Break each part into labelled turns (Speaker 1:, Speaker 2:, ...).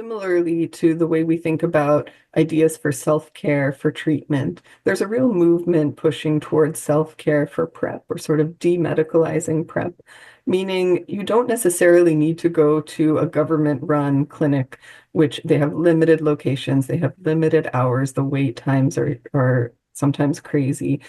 Speaker 1: Similarly to the way we think about ideas for self-care, for treatment, there's a real movement pushing towards self-care for PrEP or sort of de-medicalizing PrEP, meaning you don't necessarily need to go to a government-run clinic, which they have limited locations, they have limited hours, the wait times are sometimes crazy.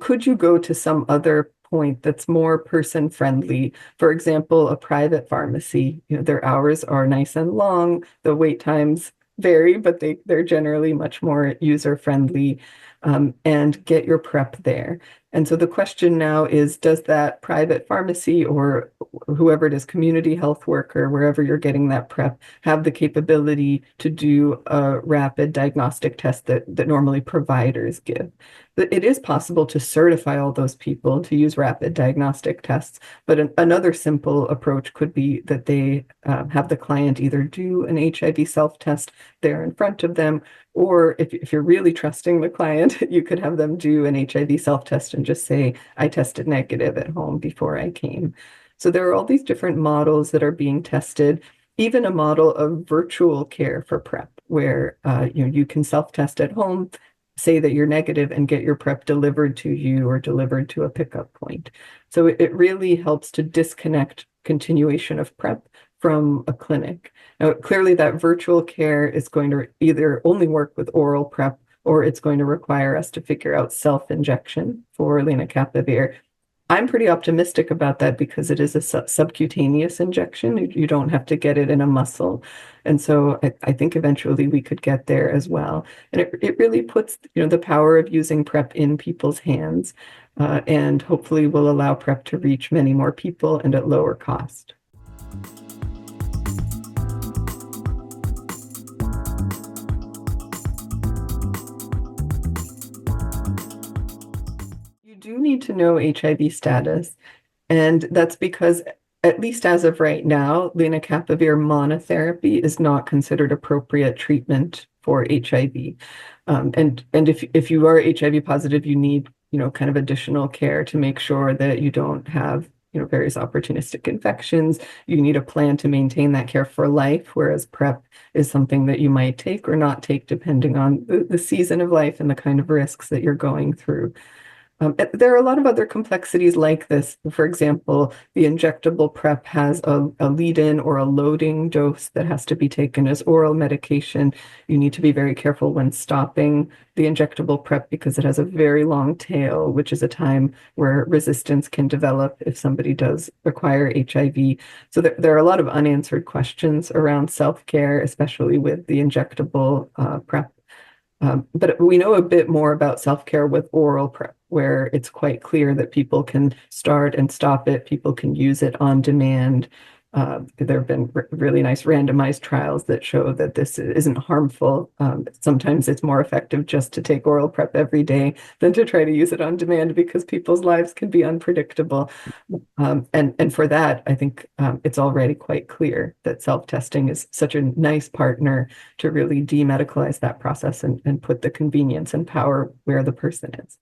Speaker 1: Could you go to some other point that's more person friendly? For example, a private pharmacy, their hours are nice and long, the wait times vary, but they're generally much more user friendly, and get your PrEP there. And so the question now is, does that private pharmacy or whoever it is, community health worker, wherever you're getting that PrEP, have the capability to do a rapid diagnostic test that normally providers give? It is possible to certify all those people to use rapid diagnostic tests, but another simple approach could be that they have the client either do an HIV self-test there in front of them, or if you're really trusting the client, you could have them do an HIV self-test and just say, I tested negative at home before I came. So there are all these different models that are being tested, even a model of virtual care for PrEP, where you can self-test at home, say that you're negative, and get your PrEP delivered to you or delivered to a pickup point. So it really helps to disconnect continuation of PrEP from a clinic. Now, clearly that virtual care is going to either only work with oral PrEP, or it's going to require us to figure out self-injection for lenacapavir. I'm pretty optimistic about that because it is a subcutaneous injection. You don't have to get it in a muscle. And so I think eventually we could get there as well. And it really puts, the power of using PrEP in people's hands, and hopefully will allow PrEP to reach many more people and at lower cost. You do need to know HIV status, and that's because, at least as of right now, lenacapavir monotherapy is not considered appropriate treatment for HIV. And if you are HIV positive, you need, kind of additional care to make sure that you don't have, various opportunistic infections. You need a plan to maintain that care for life, whereas PrEP is something that you might take or not take depending on the season of life and the kind of risks that you're going through. There are a lot of other complexities like this. For example, the injectable PrEP has a lead-in or a loading dose that has to be taken as oral medication. You need to be very careful when stopping the injectable PrEP because it has a very long tail, which is a time where resistance can develop if somebody does acquire HIV. So there are a lot of unanswered questions around self-care, especially with the injectable PrEP. But we know a bit more about self-care with oral PrEP, where it's quite clear that people can start and stop it. People can use it on demand. There have been really nice randomized trials that show that this isn't harmful. Sometimes it's more effective just to take oral PrEP every day than to try to use it on demand because people's lives can be unpredictable. And for that, I think it's already quite clear that self-testing is such a nice partner to really demedicalize that process and put the convenience and power where the person is.